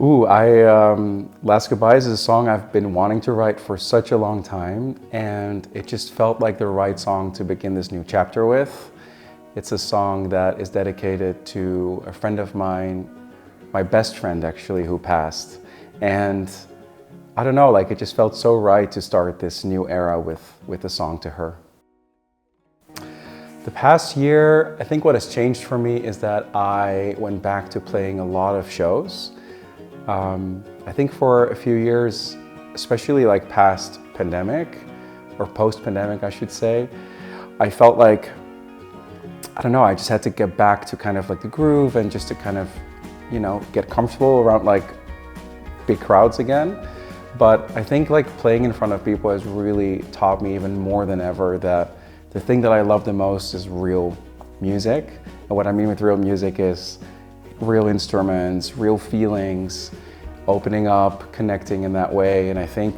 Last Goodbyes is a song I've been wanting to write for such a long time, and it just felt like the right song to begin this new chapter with. It's a song that is dedicated to a friend of mine, my best friend actually, who passed. And I don't know, like it just felt so right to start this new era with a song to her. The past year, I think what has changed for me is that I went back to playing a lot of shows. I think for a few years, especially like past pandemic, or post-pandemic I should say, I felt like, I don't know, I just had to get back to kind of like the groove and just to kind of, get comfortable around like big crowds again. But I think like playing in front of people has really taught me even more than ever that the thing that I love the most is real music. And what I mean with real music is real instruments, real feelings, opening up, connecting in that way. And I think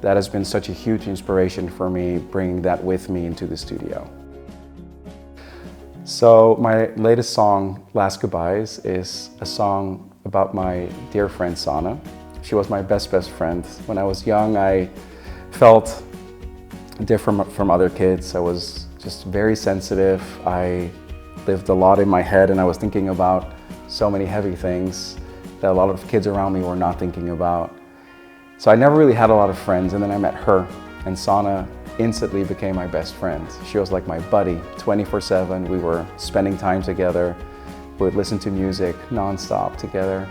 that has been such a huge inspiration for me, bringing that with me into the studio. So my latest song, Last Goodbyes, is a song about my dear friend Sana. She was my best friend. When I was young, I felt different from other kids. I was just very sensitive. I lived a lot in my head and I was thinking about so many heavy things that a lot of kids around me were not thinking about. So I never really had a lot of friends, and then I met her, and Sana instantly became my best friend. She was like my buddy, 24/7. We were spending time together. We would listen to music nonstop together.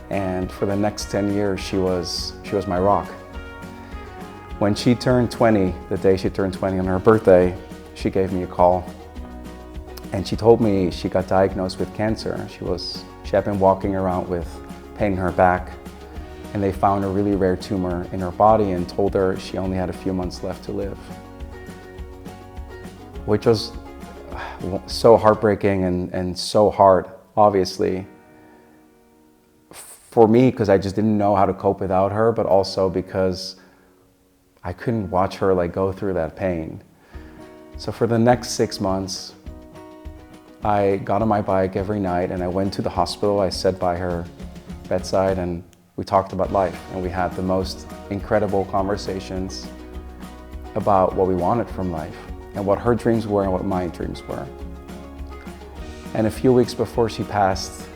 And for the next 10 years, she was my rock. When she turned 20, the day she turned 20 on her birthday, she gave me a call. And she told me she got diagnosed with cancer. She had been walking around with pain in her back, and they found a really rare tumor in her body and told her she only had a few months left to live. Which was so heartbreaking and so hard, obviously, for me, because I just didn't know how to cope without her, but also because I couldn't watch her like go through that pain. So for the next 6 months, I got on my bike every night and I went to the hospital. I sat by her bedside and we talked about life, and we had the most incredible conversations about what we wanted from life and what her dreams were and what my dreams were. And a few weeks before she passed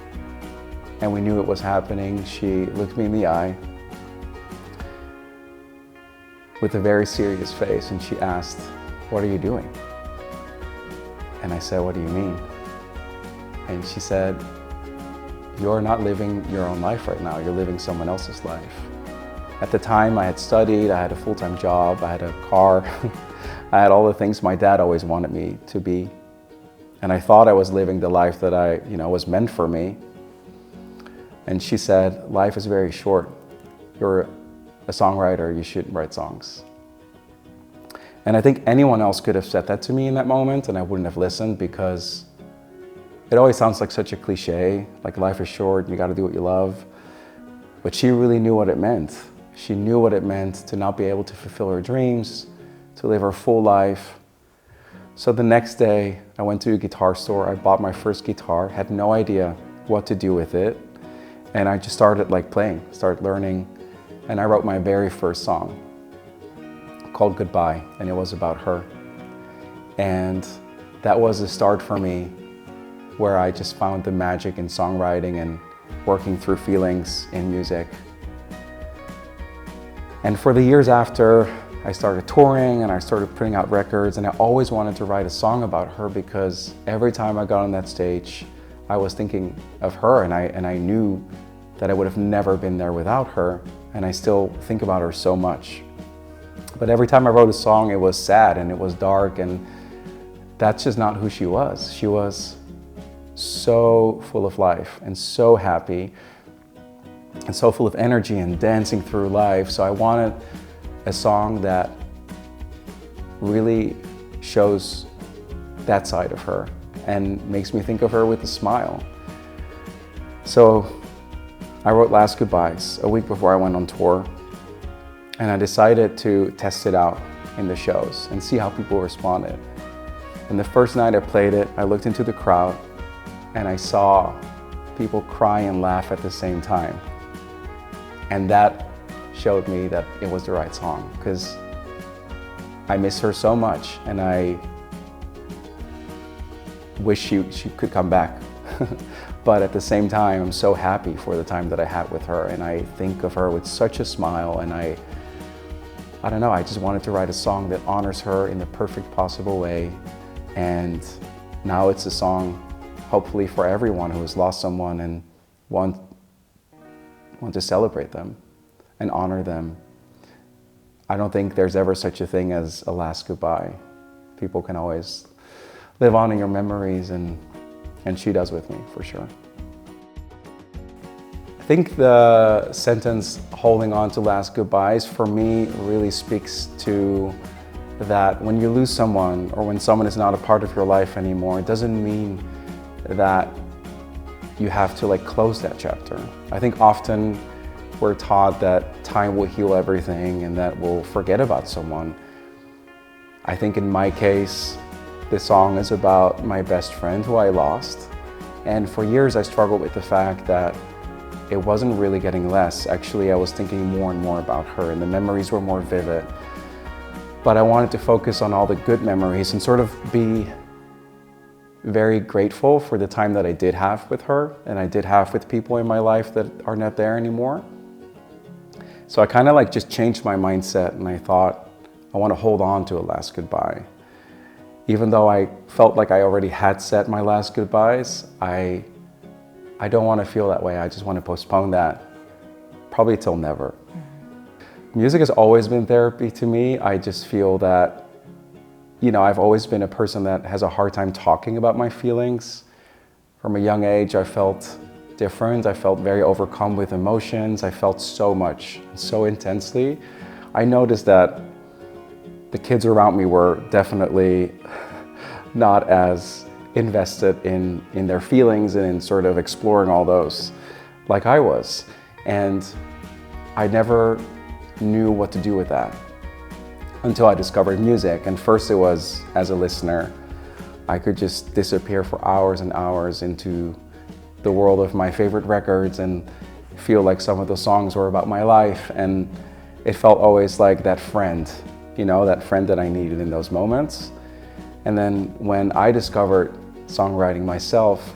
and we knew it was happening, she looked me in the eye with a very serious face and she asked, "What are you doing?" And I said, "What do you mean?" And she said, "You're not living your own life right now, you're living someone else's life." At the time I had studied, I had a full-time job, I had a car, I had all the things my dad always wanted me to be. And I thought I was living the life that was meant for me. And she said, "Life is very short. You're a songwriter, you should write songs." And I think anyone else could have said that to me in that moment and I wouldn't have listened, because it always sounds like such a cliche, like life is short, you gotta do what you love. But she really knew what it meant. She knew what it meant to not be able to fulfill her dreams, to live her full life. So the next day, I went to a guitar store, I bought my first guitar, had no idea what to do with it. And I just started playing, started learning, and I wrote my very first song called Goodbye, and it was about her. And that was a start for me, where I just found the magic in songwriting and working through feelings in music. And for the years after, I started touring and I started putting out records, and I always wanted to write a song about her, because every time I got on that stage, I was thinking of her, and I knew that I would have never been there without her, and I still think about her so much. But every time I wrote a song, it was sad and it was dark, and that's just not who she was. She was so full of life and so happy and so full of energy and dancing through life. So I wanted a song that really shows that side of her and makes me think of her with a smile. So I wrote Last Goodbyes a week before I went on tour, and I decided to test it out in the shows and see how people responded. And the first night I played it, I looked into the crowd and I saw people cry and laugh at the same time. And that showed me that it was the right song, because I miss her so much and I wish she could come back. But at the same time, I'm so happy for the time that I had with her, and I think of her with such a smile, and I don't know, I just wanted to write a song that honors her in the perfect possible way. And now it's a song, hopefully, for everyone who has lost someone and want to celebrate them and honor them. I don't think there's ever such a thing as a last goodbye. People can always live on in your memories, and she does with me, for sure. I think the sentence, holding on to last goodbyes, for me really speaks to that when you lose someone, or when someone is not a part of your life anymore, it doesn't mean that you have to close that chapter. I think often we're taught that time will heal everything and that we'll forget about someone. I think in my case, this song is about my best friend who I lost. And for years I struggled with the fact that it wasn't really getting less. Actually, I was thinking more and more about her, and the memories were more vivid. But I wanted to focus on all the good memories and sort of be very grateful for the time that I did have with her, and I did have with people in my life that are not there anymore. So I kind of just changed my mindset, and I thought, I want to hold on to a last goodbye. Even though I felt like I already had said my last goodbyes, I don't want to feel that way. I just want to postpone that, probably till never. Music has always been therapy to me. I just feel that, I've always been a person that has a hard time talking about my feelings. From a young age, I felt different. I felt very overcome with emotions. I felt so much, so intensely. I noticed that the kids around me were definitely not as invested in their feelings and in sort of exploring all those like I was. And I never knew what to do with that until I discovered music. And first it was as a listener. I could just disappear for hours and hours into the world of my favorite records and feel like some of the songs were about my life. And it felt always like that friend, that friend that I needed in those moments. And then when I discovered songwriting myself,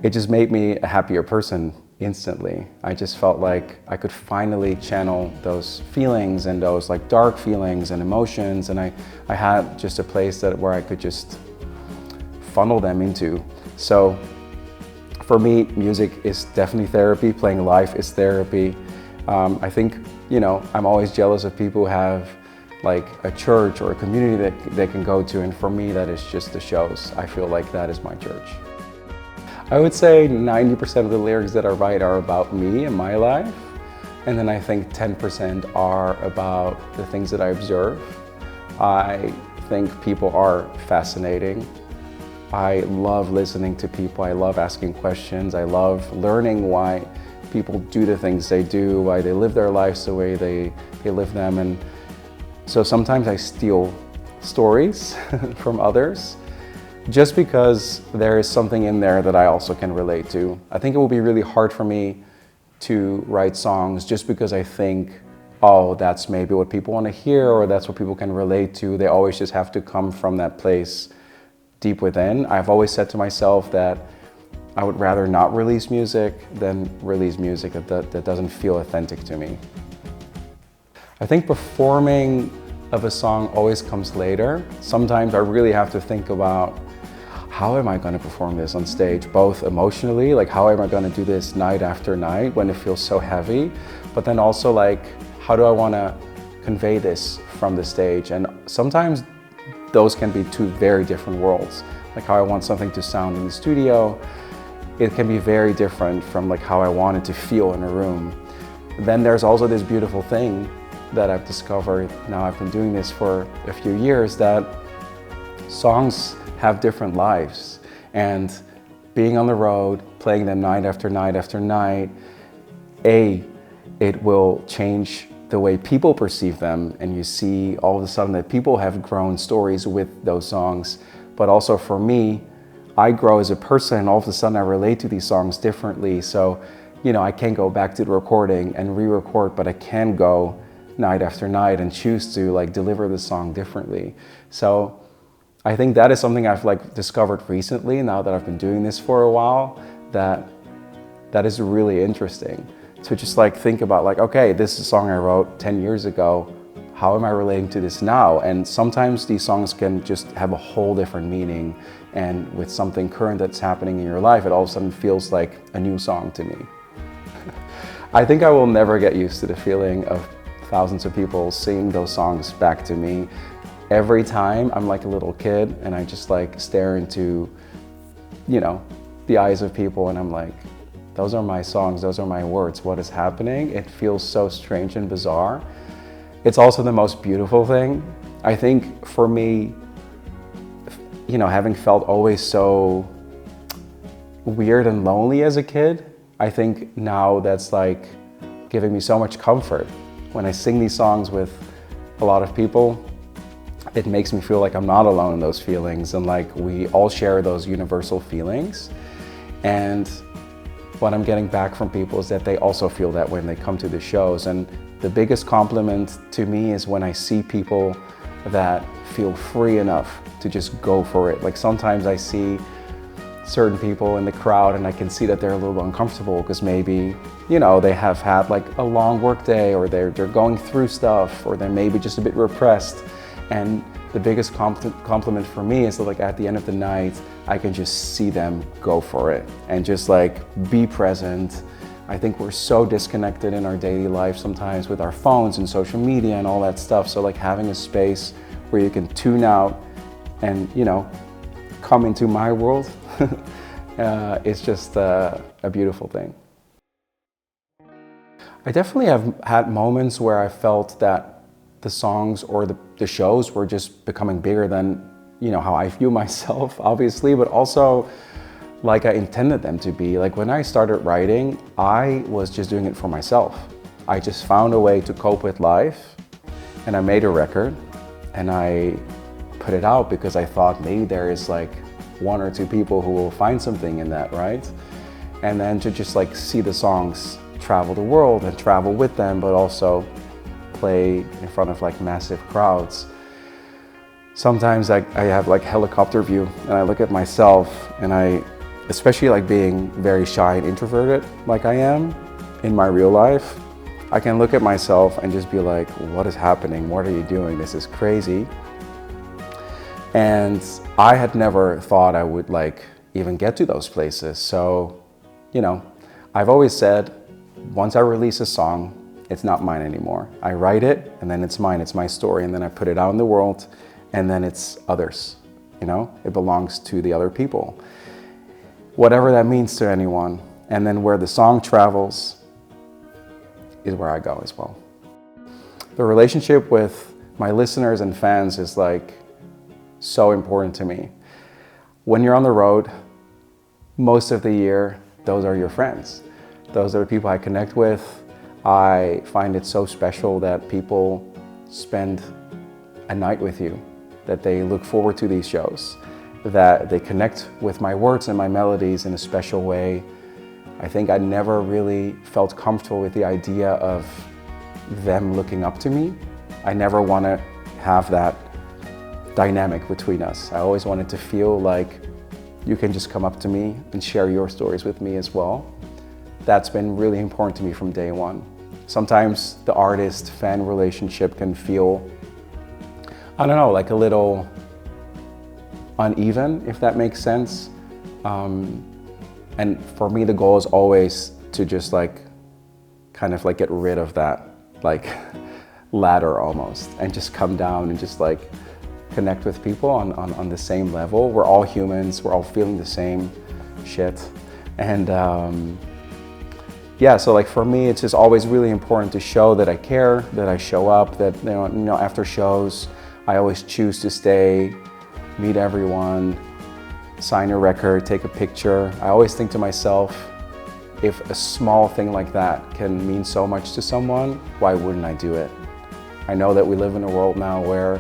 it just made me a happier person instantly. I just felt like I could finally channel those feelings and those dark feelings and emotions, and I had just a place where I could just funnel them into. So for me, music is definitely therapy. Playing live is therapy. I think, I'm always jealous of people who have a church or a community that they can go to, and for me that is just the shows. I feel like that is my church. I would say 90% of the lyrics that I write are about me and my life, and then I think 10% are about the things that I observe. I think people are fascinating. I love listening to people. I love asking questions. I love learning why people do the things they do, why they live their lives the way they live them. And so sometimes I steal stories from others just because there is something in there that I also can relate to. I think it will be really hard for me to write songs just because I think, oh, that's maybe what people want to hear, or that's what people can relate to. They always just have to come from that place deep within. I've always said to myself that I would rather not release music than release music that doesn't feel authentic to me. I think performing of a song always comes later. Sometimes I really have to think about, how am I going to perform this on stage? Both emotionally, how am I going to do this night after night when it feels so heavy? But then also how do I want to convey this from the stage? And sometimes those can be two very different worlds. How I want something to sound in the studio, it can be very different from how I want it to feel in a room. Then there's also this beautiful thing that I've discovered, now I've been doing this for a few years, that songs have different lives. And being on the road, playing them night after night after night, it will change the way people perceive them, and you see all of a sudden that people have grown stories with those songs. But also for me, I grow as a person, and all of a sudden I relate to these songs differently. So I can't go back to the recording and re-record, but I can go night after night and choose to like deliver the song differently. So I think that is something I've like discovered recently, now that I've been doing this for a while, that is really interesting to just like think about like, okay, this is a song I wrote 10 years ago. How am I relating to this now? And sometimes these songs can just have a whole different meaning. And with something current that's happening in your life, it all of a sudden feels like a new song to me. I think I will never get used to the feeling of thousands of people singing those songs back to me. Every time I'm like a little kid and I just like stare into, the eyes of people and I'm like, those are my songs, those are my words, what is happening? It feels so strange and bizarre. It's also the most beautiful thing. I think for me, having felt always so weird and lonely as a kid, I think now that's like giving me so much comfort. When I sing these songs with a lot of people, it makes me feel like I'm not alone in those feelings and like we all share those universal feelings. And what I'm getting back from people is that they also feel that when they come to the shows. And the biggest compliment to me is when I see people that feel free enough to just go for it. Like sometimes I see certain people in the crowd and I can see that they're a little uncomfortable because maybe, they have had like a long work day or they're going through stuff or they're maybe just a bit repressed. And the biggest compliment for me is that like at the end of the night, I can just see them go for it and just like be present. I think we're so disconnected in our daily life sometimes with our phones and social media and all that stuff. So like having a space where you can tune out and, come into my world is just a beautiful thing. I definitely have had moments where I felt that the songs or the shows were just becoming bigger than, how I view myself, obviously, but also like I intended them to be. Like when I started writing, I was just doing it for myself. I just found a way to cope with life and I made a record and I put it out because I thought maybe there is like one or two people who will find something in that, right? And then to just like see the songs travel the world and travel with them, but also play in front of like massive crowds. Sometimes I have like helicopter view and I look at myself and especially like being very shy and introverted like I am in my real life, I can look at myself and just be like, what is happening? What are you doing? This is crazy. And I had never thought I would like even get to those places. So, I've always said, once I release a song, it's not mine anymore. I write it and then it's mine, it's my story, and then I put it out in the world and then it's others, it belongs to the other people. Whatever that means to anyone. And then where the song travels is where I go as well. The relationship with my listeners and fans is like so important to me. When you're on the road, most of the year, those are your friends. Those are the people I connect with. I find it so special that people spend a night with you, that they look forward to these shows, that they connect with my words and my melodies in a special way. I think I never really felt comfortable with the idea of them looking up to me. I never want to have that dynamic between us. I always wanted to feel like you can just come up to me and share your stories with me as well. That's been really important to me from day one. Sometimes the artist-fan relationship can feel, like a little uneven, if that makes sense. And for me, the goal is always to just kind of get rid of that ladder almost, and just come down and just connect with people on the same level. We're all humans, we're all feeling the same shit. And yeah, so for me, it's just always really important to show that I care, that I show up, that after shows, I always choose to stay, meet everyone, sign a record, take a picture. I always think to myself, if a small thing like that can mean so much to someone, why wouldn't I do it? I know that we live in a world now where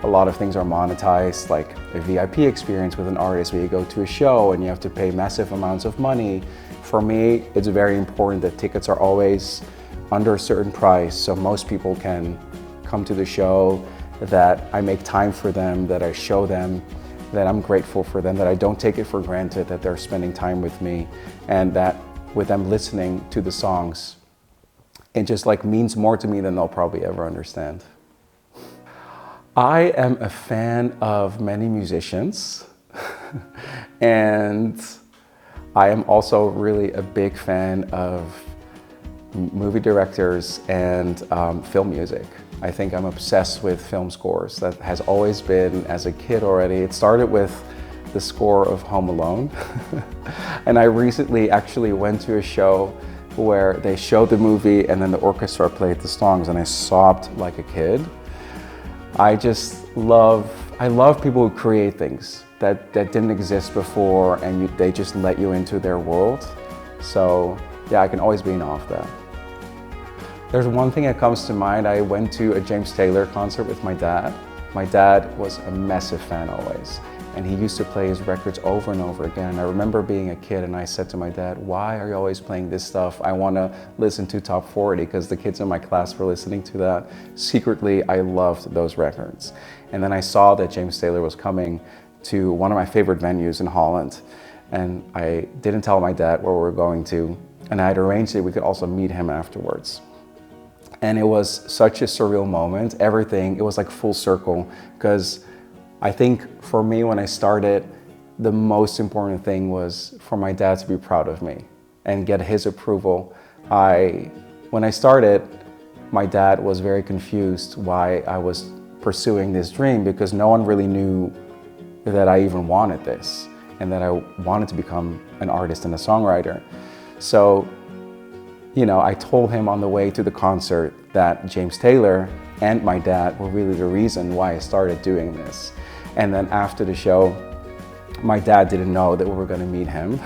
a lot of things are monetized, like a VIP experience with an artist where you go to a show and you have to pay massive amounts of money. For me, it's very important that tickets are always under a certain price so most people can come to the show, that I make time for them, that I show them that I'm grateful for them, that I don't take it for granted that they're spending time with me, and that with them listening to the songs, it just like means more to me than they'll probably ever understand. I am a fan of many musicians and I am also really a big fan of movie directors and film music. I think I'm obsessed with film scores. That has always been as a kid already. It started with the score of Home Alone. And I recently actually went to a show where they showed the movie and then the orchestra played the songs and I sobbed like a kid. I love people who create things that didn't exist before and they just let you into their world. So yeah, I can always be in awe of that. There's one thing that comes to mind. I went to a James Taylor concert with my dad. My dad was a massive fan always, and he used to play his records over and over again. And I remember being a kid and I said to my dad, why are you always playing this stuff? I want to listen to Top 40 because the kids in my class were listening to that. Secretly, I loved those records. And then I saw that James Taylor was coming to one of my favorite venues in Holland. And I didn't tell my dad where we were going to. And I had arranged that we could also meet him afterwards. And it was such a surreal moment. It was like full circle, because I think for me when I started, the most important thing was for my dad to be proud of me and get his approval. When I started, my dad was very confused why I was pursuing this dream, because no one really knew that I even wanted this and that I wanted to become an artist and a songwriter. So, you know, I told him on the way to the concert that James Taylor and my dad were really the reason why I started doing this. And then after the show, my dad didn't know that we were going to meet him.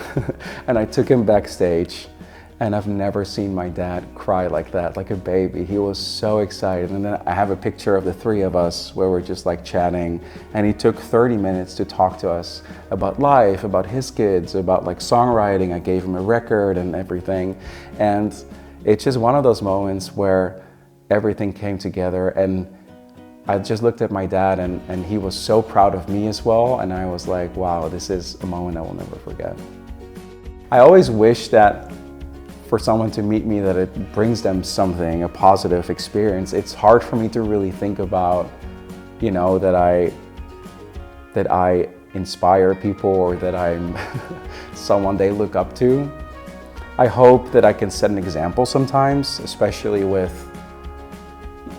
And I took him backstage, and I've never seen my dad cry like that, like a baby. He was so excited. And then I have a picture of the three of us where we're just like chatting, and he took 30 minutes to talk to us about life, about his kids, about like songwriting. I gave him a record and everything. And it's just one of those moments where everything came together, and I just looked at my dad and he was so proud of me as well. And I was like, wow, this is a moment I will never forget. I always wish that for someone to meet me, that it brings them something, a positive experience. It's hard for me to really think about, you know, that I inspire people or that I'm someone they look up to. I hope that I can set an example sometimes, especially with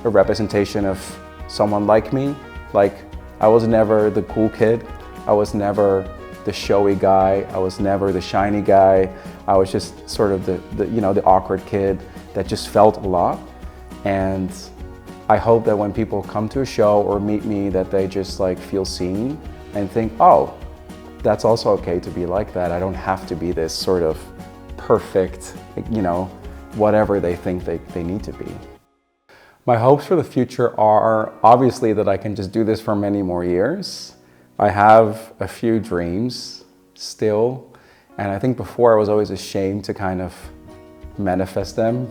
a representation of someone like me. Like, I was never the cool kid. I was never the showy guy. I was never the shiny guy. I was just sort of the awkward kid that just felt a lot. And I hope that when people come to a show or meet me, that they just like feel seen and think, oh, that's also okay to be like that. I don't have to be this sort of perfect, you know, whatever they think they need to be. My hopes for the future are obviously that I can just do this for many more years. I have a few dreams still, and I think before I was always ashamed to kind of manifest them,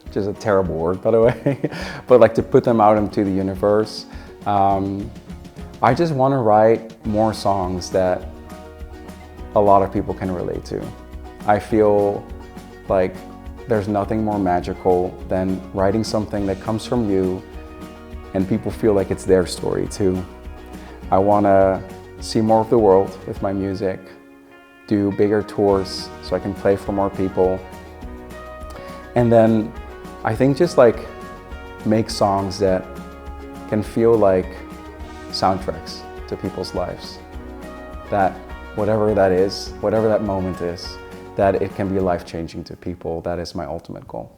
which is a terrible word, by the way, but like to put them out into the universe. I just want to write more songs that a lot of people can relate to. I feel like there's nothing more magical than writing something that comes from you and people feel like it's their story too. I want to see more of the world with my music, do bigger tours so I can play for more people. And then I think just like make songs that can feel like soundtracks to people's lives. That whatever that is, whatever that moment is, that it can be life-changing to people. That is my ultimate goal.